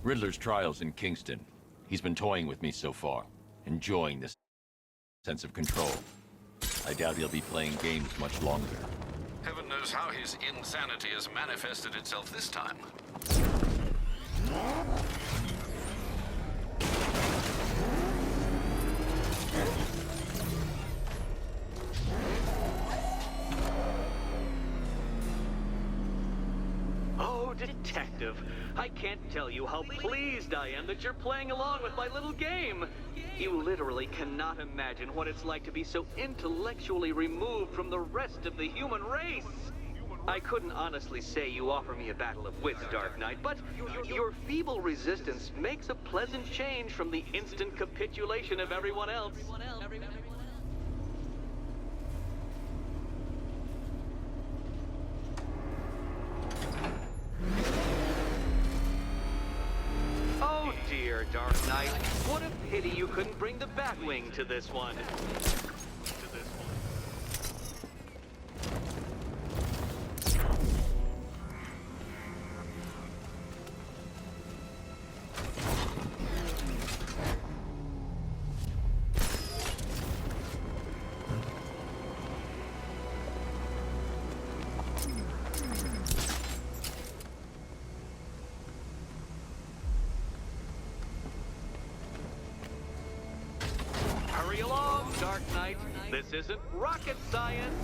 Riddler's trial's in Kingston. He's been toying with me so far, enjoying this sense of control. I doubt he'll be playing games much longer. Heaven knows how his insanity has manifested itself this time. Oh, Detective, I can't tell you how pleased I am that you're playing along with my little game. You literally cannot imagine what it's like to be so intellectually removed from the rest of the human race. I couldn't honestly say you offer me a battle of wits, Dark Knight, but your feeble resistance makes a pleasant change from the instant capitulation of everyone else. Oh dear, Dark Knight. What a pity you couldn't bring the Batwing to this one. Hurry along, Dark Knight. This isn't rocket science.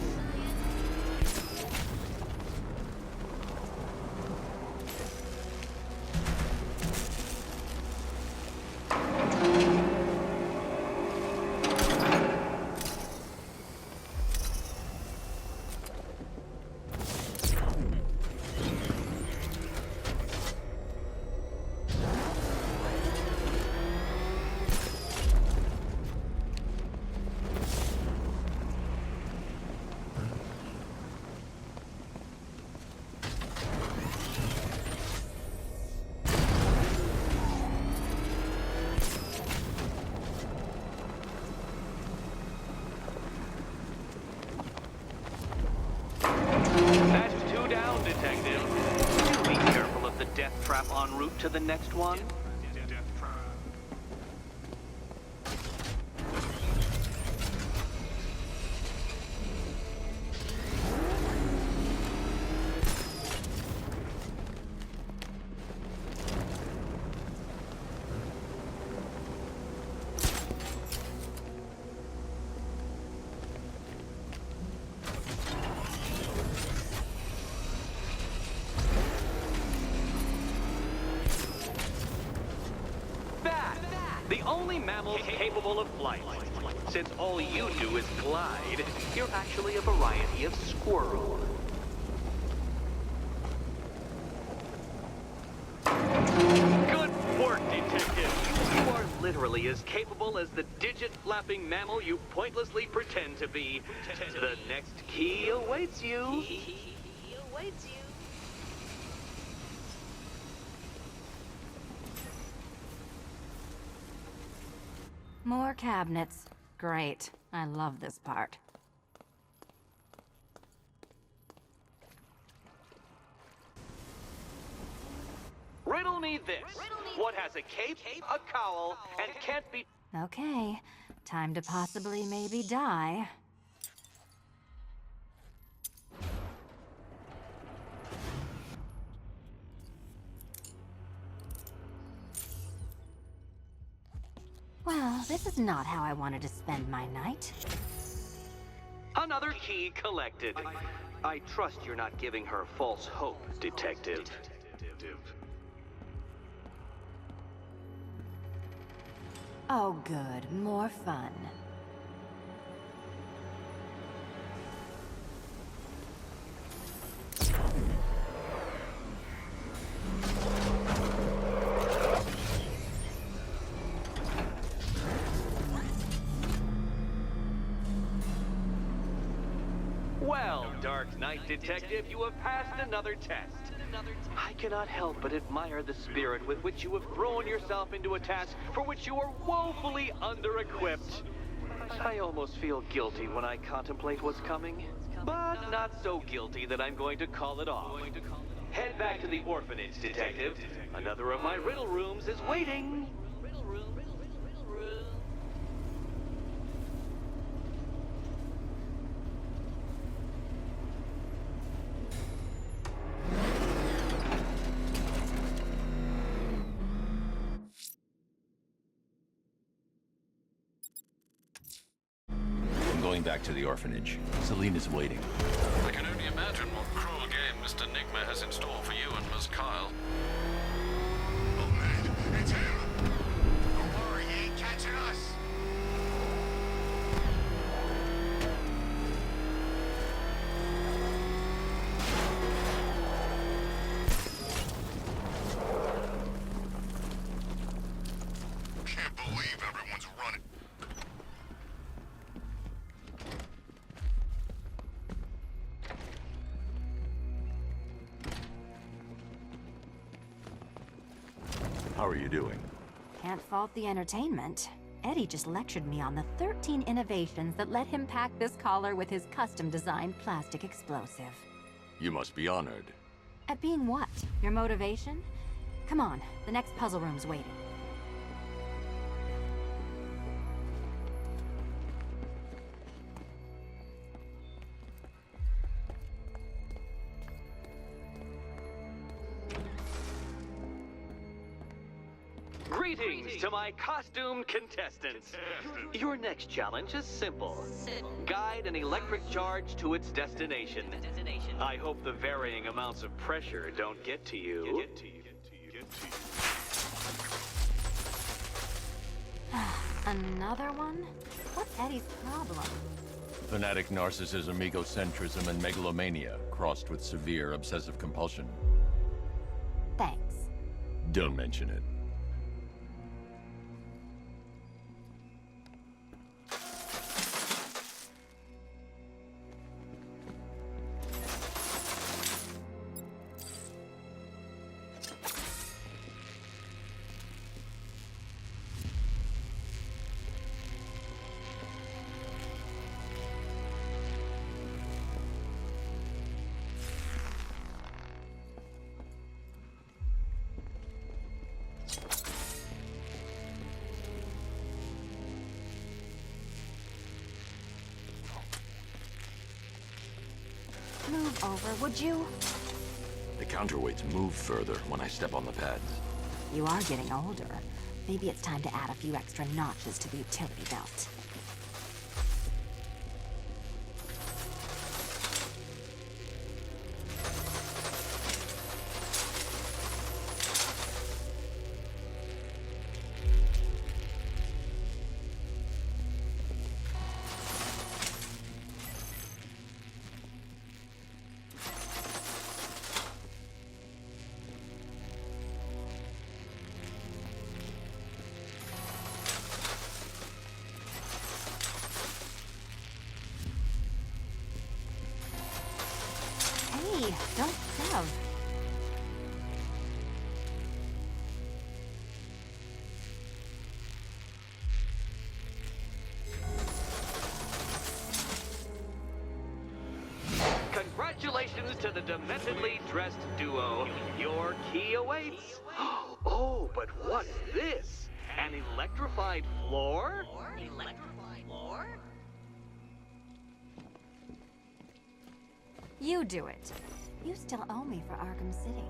That's two down, Detective. Be careful of the death trap en route to the next one. The only mammal capable of flight. Since all you do is glide, you're actually a variety of squirrel. Good work, Detective. You are literally as capable as the digit-flapping mammal you pointlessly pretend to be. The next key awaits you. More cabinets. Great. I love this part. Riddle me this. What has a cape, a cowl, and can't be... Okay. Time to possibly maybe die. Well, this is not how I wanted to spend my night. Another key collected. I trust you're not giving her false hope, Detective. Oh, good. More fun. Well, Dark Knight Detective, you have passed another test. I cannot help but admire the spirit with which you have thrown yourself into a task for which you are woefully under-equipped. I almost feel guilty when I contemplate what's coming, but not so guilty that I'm going to call it off. Head back to the orphanage, Detective. Another of my riddle rooms is waiting. Riddle room. I'm going back to the orphanage. Selena's waiting. I can only imagine what cruel game Mr. Nigma has in store for you and Miss Kyle. Oh man, it's him! Don't worry, he ain't catching us! Can't believe everyone's running. How are you doing? Can't fault the entertainment. Eddie just lectured me on the 13 innovations that let him pack this collar with his custom-designed plastic explosive. You must be honored. At being what? Your motivation? Come on, the next puzzle room's waiting. Greetings to my costumed contestants. Your next challenge is simple. Guide an electric charge to its destination. I hope the varying amounts of pressure don't get to you. Another one? What's Eddie's problem? Fanatic narcissism, egocentrism, and megalomania, crossed with severe obsessive compulsion. Thanks. Don't mention it. Move over, would you? The counterweights move further when I step on the pads. You are getting older. Maybe it's time to add a few extra notches to the utility belt. Hey, don't shove. Congratulations to the dementedly dressed duo. Your key awaits. Oh, but what's this? An electrified floor? You do it. You still owe me for Arkham City.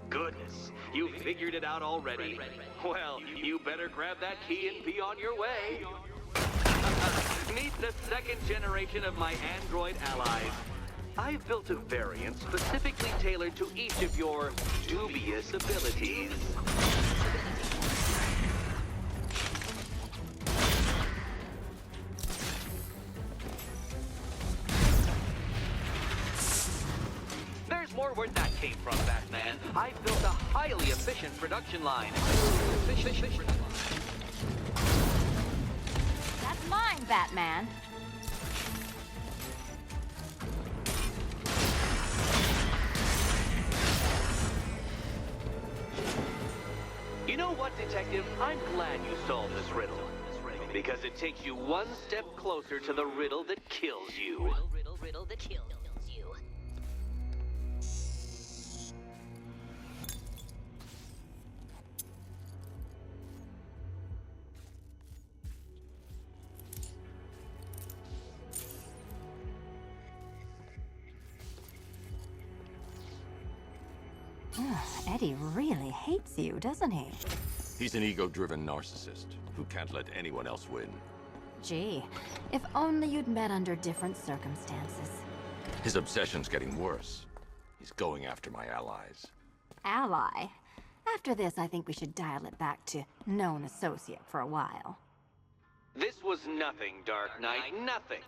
Goodness, you figured it out already. Well, you better grab that key and be on your way. Meet the second generation of my android allies. I've built a variant specifically tailored to each of your dubious abilities. There's more where that came from, Batman. I've built a highly efficient production line. That's mine, Batman. You know what, Detective? I'm glad you solved this riddle. Because it takes you one step closer to the riddle that kills you. Riddle that kills you. Eddie really hates you, doesn't he? He's an ego-driven narcissist who can't let anyone else win. Gee, if only you'd met under different circumstances. His obsession's getting worse. He's going after my allies. Ally? After this, I think we should dial it back to known associate for a while. This was nothing, Dark Knight, nothing.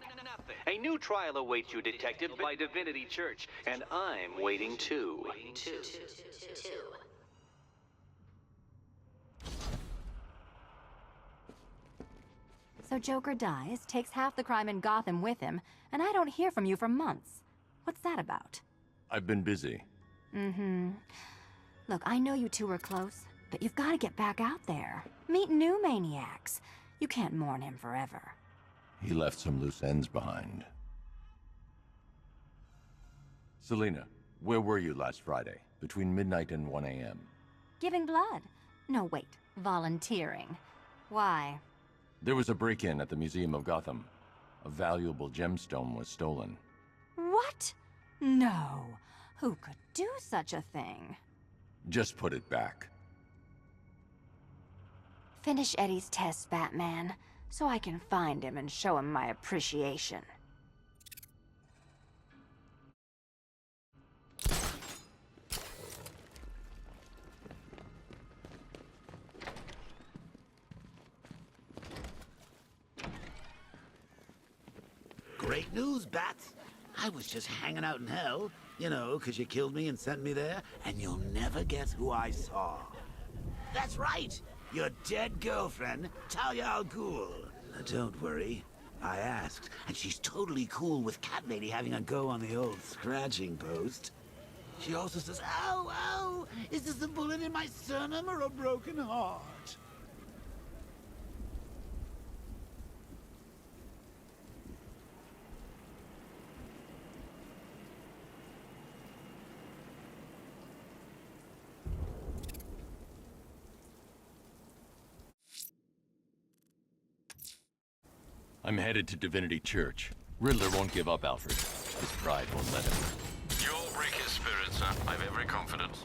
A new trial awaits you, Detective, by Divinity Church, and I'm waiting too. So Joker dies, takes half the crime in Gotham with him, and I don't hear from you for months. What's that about? I've been busy. Look, I know you two were close, but you've got to get back out there. Meet new maniacs. You can't mourn him forever. He left some loose ends behind. Selina, where were you last Friday, between midnight and 1 a.m.? Giving blood. No, wait. Volunteering. Why? There was a break-in at the Museum of Gotham. A valuable gemstone was stolen. What? No. Who could do such a thing? Just put it back. Finish Eddie's test, Batman, so I can find him and show him my appreciation. Great news, Bats. I was just hanging out in hell, you know, 'cause you killed me and sent me there, and you'll never guess who I saw. That's right, your dead girlfriend, Talia al Ghul. Don't worry, I asked, and she's totally cool with Cat Lady having a go on the old scratching post. She also says, ow, ow, is this a bullet in my sternum or a broken heart? I'm headed to Divinity Church. Riddler won't give up, Alfred. His pride won't let him. You'll break his spirit, sir. I've every confidence.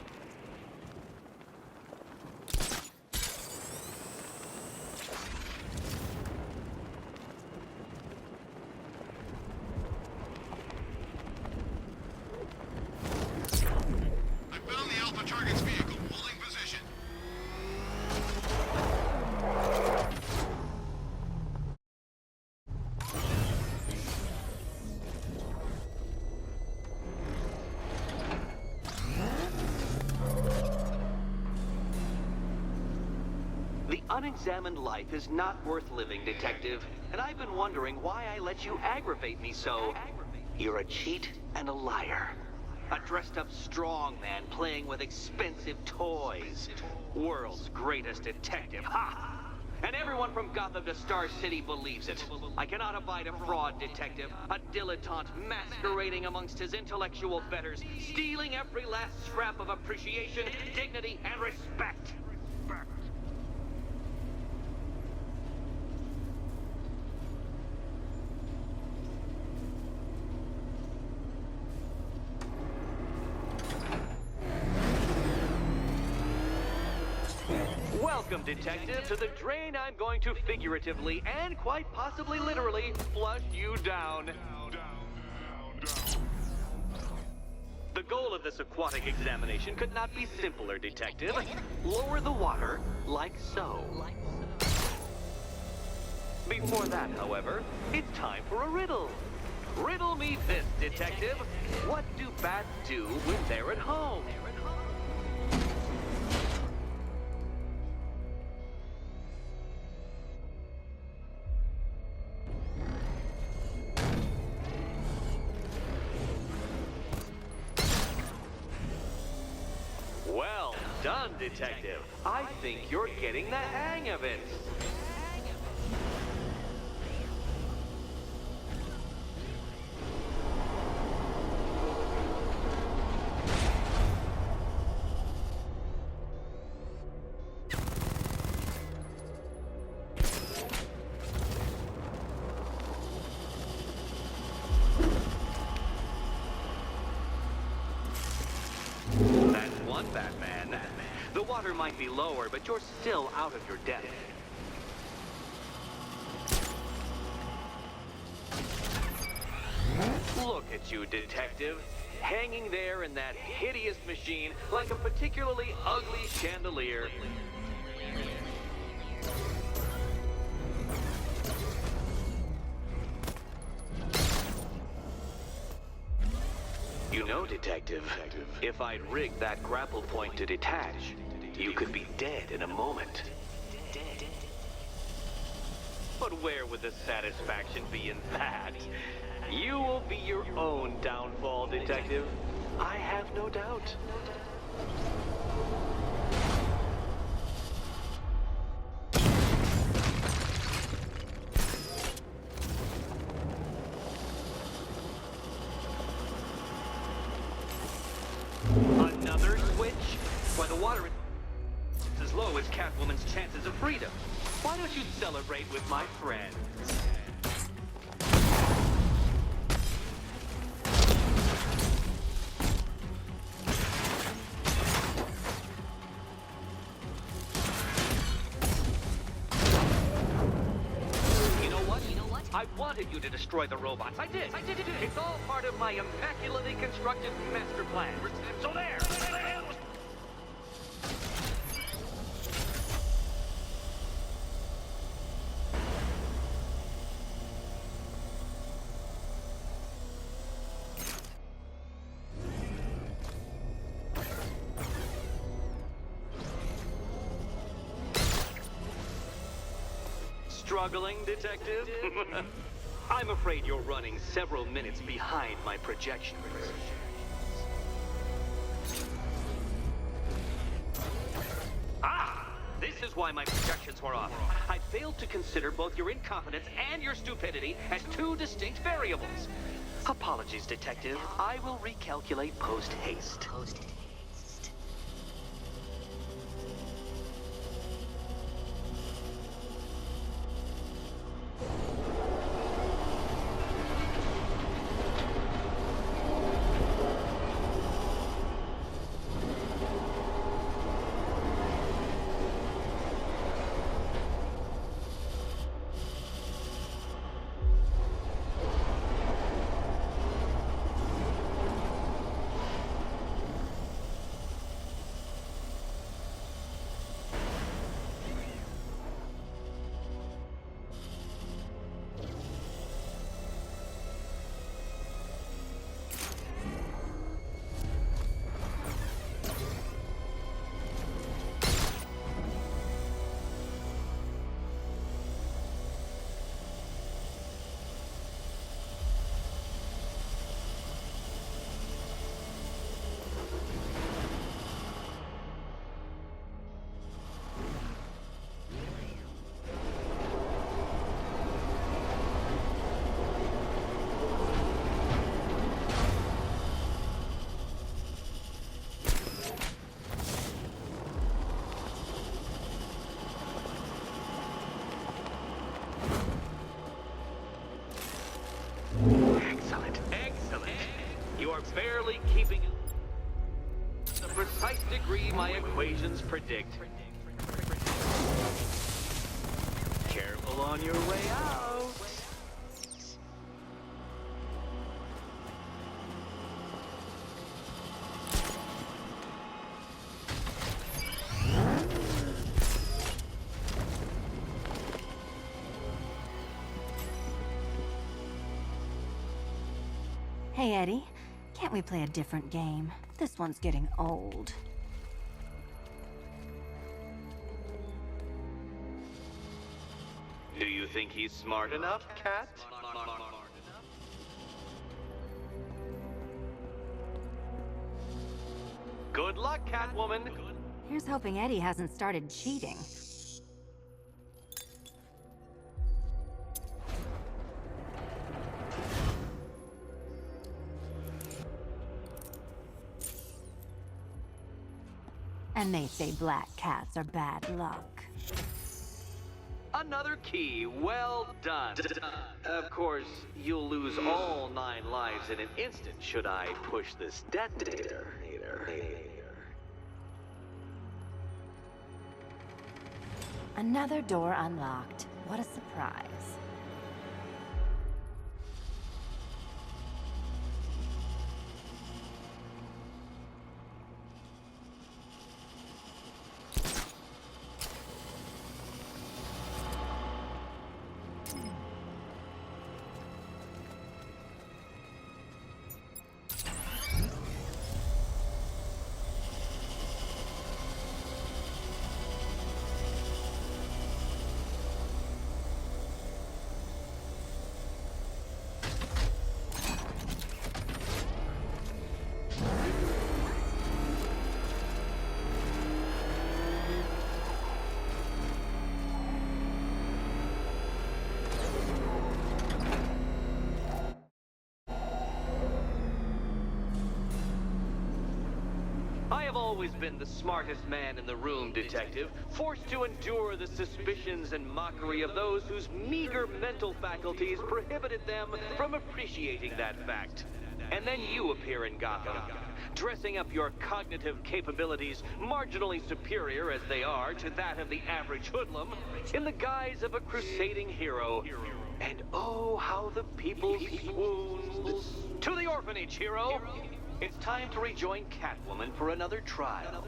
I found the Alpha target's vehicle, holding position. The unexamined life is not worth living, Detective. And I've been wondering why I let you aggravate me so. You're a cheat and a liar. A dressed-up strongman playing with expensive toys. World's greatest detective, ha! And everyone from Gotham to Star City believes it. I cannot abide a fraud detective, a dilettante masquerading amongst his intellectual betters, stealing every last scrap of appreciation, dignity, and respect. Welcome, Detective, to the drain I'm going to figuratively and quite possibly literally flush you down. The goal of this aquatic examination could not be simpler, Detective. Lower the water, like so. Before that, however, it's time for a riddle. Riddle me this, Detective. What do bats do when they're at home? Well done, Detective. I think you're getting the hang of it. That's one might be lower, but you're still out of your depth. Look at you, detective. Hanging there in that hideous machine like a particularly ugly chandelier. You know, detective, if I'd rigged that grapple point to detach, you could be dead in a moment. But where would the satisfaction be in that? You will be your own downfall, detective. I have no doubt. Another switch? Why, the water is as low as Catwoman's chances of freedom. Why don't you celebrate with my friends? I wanted you to destroy the robots. I did. It's all part of my immaculately constructed master plan. So there. Struggling, detective? I'm afraid you're running several minutes behind my projections. Ah! This is why my projections were off. I failed to consider both your incompetence and your stupidity as two distinct variables. Apologies, detective. I will recalculate post-haste. Barely keeping the precise degree my equations predict. Careful on your way out. Hey, Eddie. Can't we play a different game? This one's getting old. Do you think he's smart enough, Cat? Good luck, Catwoman. Here's hoping Eddie hasn't started cheating. And they say black cats are bad luck. Another key. Well done. Of course, you'll lose all 9 lives in an instant should I push this detonator. Another door unlocked. What a surprise. I have always been the smartest man in the room, Detective, forced to endure the suspicions and mockery of those whose meager mental faculties prohibited them from appreciating that fact. And then you appear in Gotham, dressing up your cognitive capabilities, marginally superior as they are to that of the average hoodlum, in the guise of a crusading hero. And oh, how the people swoon. To the orphanage, hero! It's time to rejoin Catwoman for another trial.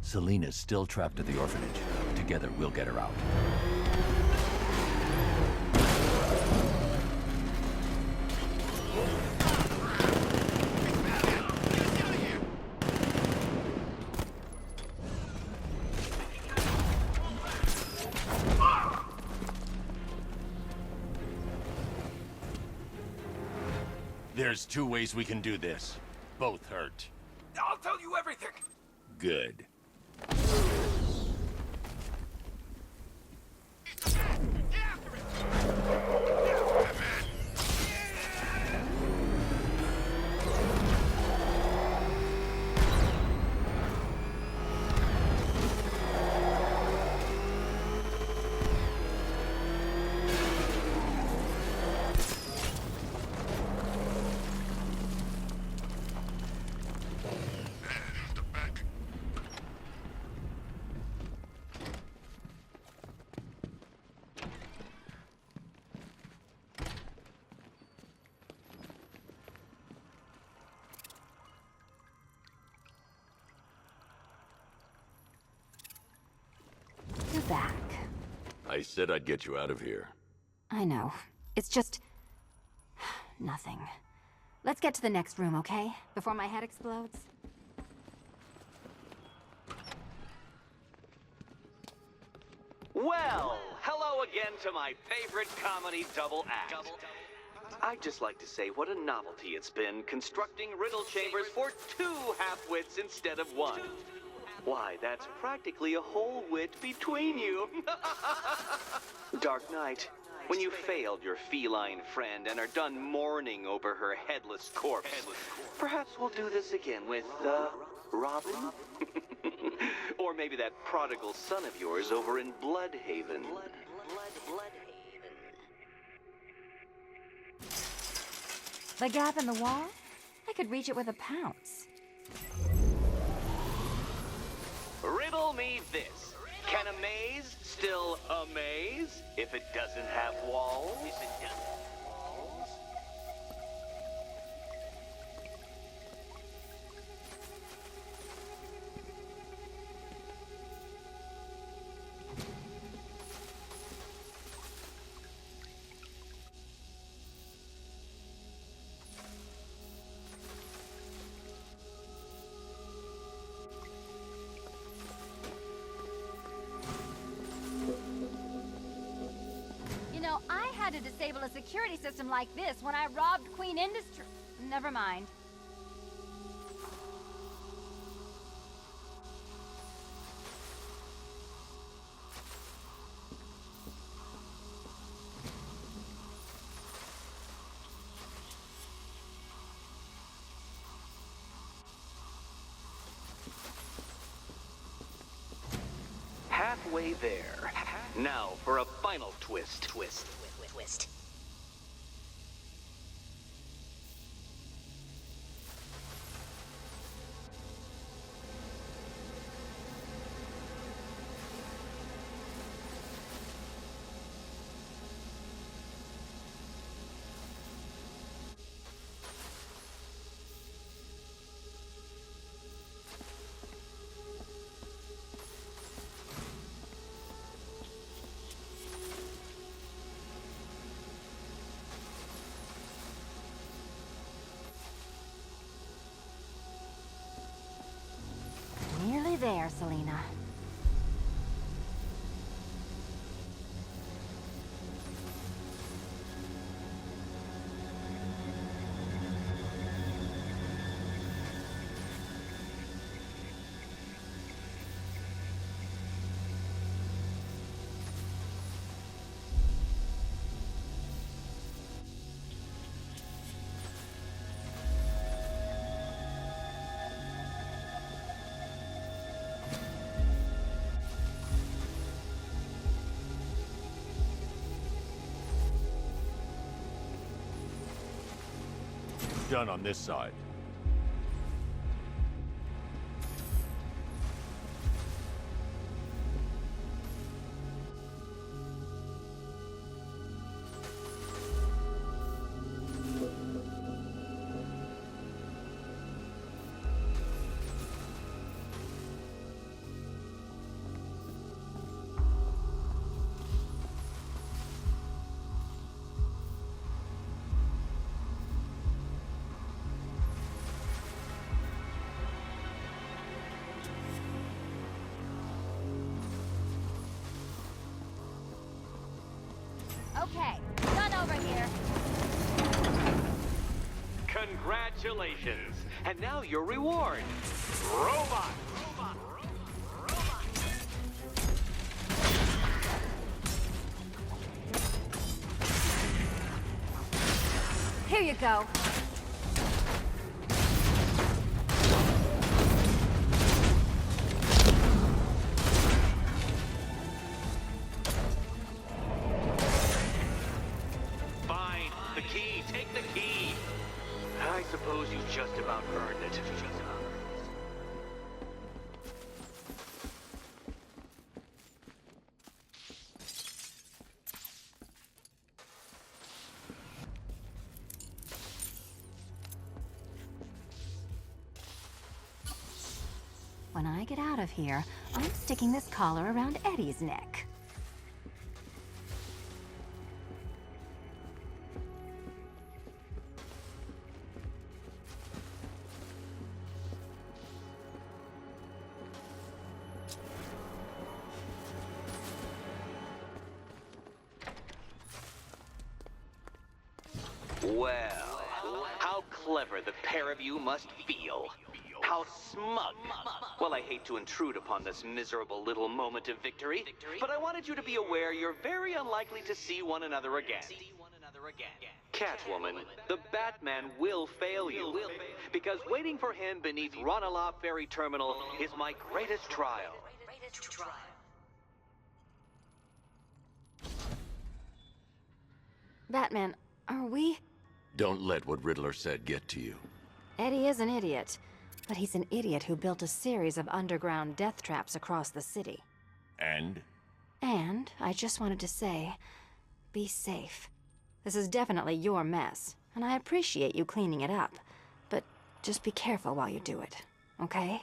Selina's still trapped at the orphanage. Together, we'll get her out. There's two ways we can do this. Both hurt. I'll tell you everything. Good. Get after it! The back. You're back. I said I'd get you out of here. I know. It's just... nothing. Let's get to the next room, okay? Before my head explodes. Well, hello again to my favorite comedy double act. I'd just like to say what a novelty it's been constructing riddle chambers for two half-wits instead of one. Why, that's practically a whole wit between you. Dark Knight, when you failed your feline friend and are done mourning over her headless corpse, perhaps we'll do this again with, Robin? Or maybe that prodigal son of yours over in Bloodhaven. The gap in the wall? I could reach it with a pounce. Riddle me this. Can a maze still amaze if it doesn't have walls? I had to disable a security system like this when I robbed Queen Industry. Never mind. halfway there. Now for a final twist. Nearly there, Selena. Done on this side. Okay, done over here. Congratulations! And now your reward. Robot! Here you go. Fine. The key. Take the key. I suppose you just about earned it. When I get out of here, I'm sticking this collar around Eddie's neck. Well, how clever the pair of you must feel. How smug. Well, I hate to intrude upon this miserable little moment of victory, but I wanted you to be aware you're very unlikely to see one another again. Catwoman, the Batman will fail you, because waiting for him beneath Ranelagh Ferry Terminal is my greatest trial. Batman, are we? Don't let what Riddler said get to you. Eddie is an idiot, but he's an idiot who built a series of underground death traps across the city. And? And I just wanted to say, be safe. This is definitely your mess, and I appreciate you cleaning it up, but just be careful while you do it, okay?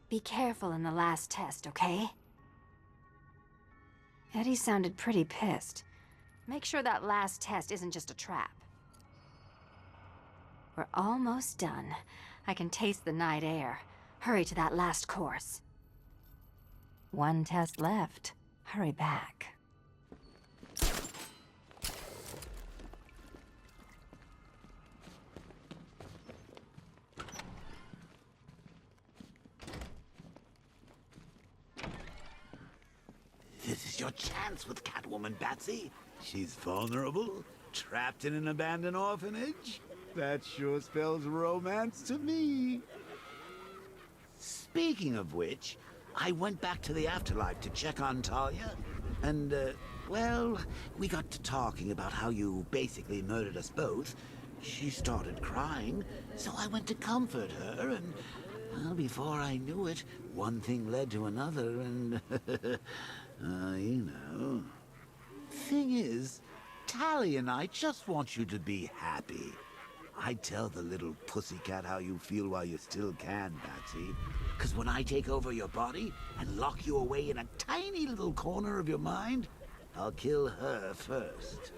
Be careful in the last test, okay? Eddie sounded pretty pissed. Make sure that last test isn't just a trap. We're almost done. I can taste the night air. Hurry to that last course. One test left. Hurry back. This is your chance with Catwoman, Batsy. She's vulnerable, trapped in an abandoned orphanage. That sure spells romance to me. Speaking of which, I went back to the afterlife to check on Talia, and, well, we got to talking about how you basically murdered us both. She started crying, so I went to comfort her, and, well, before I knew it, one thing led to another, and, you know. Thing is, Tally and I just want you to be happy. I'd tell the little pussycat how you feel while you still can, Patsy. 'Cause when I take over your body and lock you away in a tiny little corner of your mind, I'll kill her first.